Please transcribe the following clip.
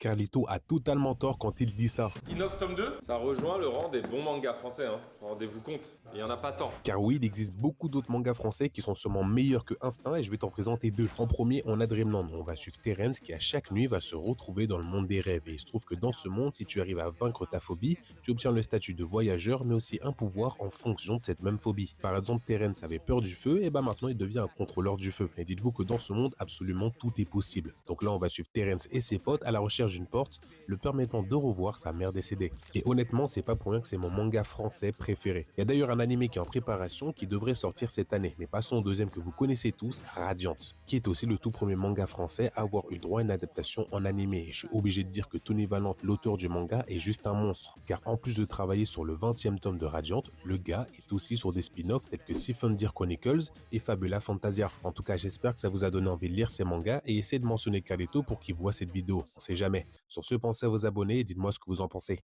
Carlito a totalement tort quand il dit ça. Inox tome 2, ça rejoint le rang des bons mangas français, hein. Rendez-vous compte, il y en a pas tant. Car oui, il existe beaucoup d'autres mangas français qui sont sûrement meilleurs que Instinct et je vais t'en présenter deux. En premier, on a Dreamland. On va suivre Terence qui à chaque nuit va se retrouver dans le monde des rêves. Et il se trouve que dans ce monde, si tu arrives à vaincre ta phobie, tu obtiens le statut de voyageur mais aussi un pouvoir en fonction de cette même phobie. Par exemple, Terence avait peur du feu et bah maintenant il devient un contrôleur du feu. Et dites-vous que dans ce monde, absolument tout est possible. Donc là, on va suivre Terence et ses potes à la recherche d'une porte, le permettant de revoir sa mère décédée. Et honnêtement, c'est pas pour rien que c'est mon manga français préféré. Il y a d'ailleurs un animé qui est en préparation qui devrait sortir cette année. Mais passons au deuxième que vous connaissez tous, Radiant, qui est aussi le tout premier manga français à avoir eu droit à une adaptation en animé. Et je suis obligé de dire que Tony Valente, l'auteur du manga, est juste un monstre. Car en plus de travailler sur le 20e tome de Radiant, le gars est aussi sur des spin-offs tels que Siphondir Chronicles et Fabula Fantasia. En tout cas, j'espère que ça vous a donné envie de lire ces mangas et essayez de mentionner Carlito pour qu'il voit cette vidéo. On sait jamais. Sur ce, pensez à vous abonner et dites-moi ce que vous en pensez.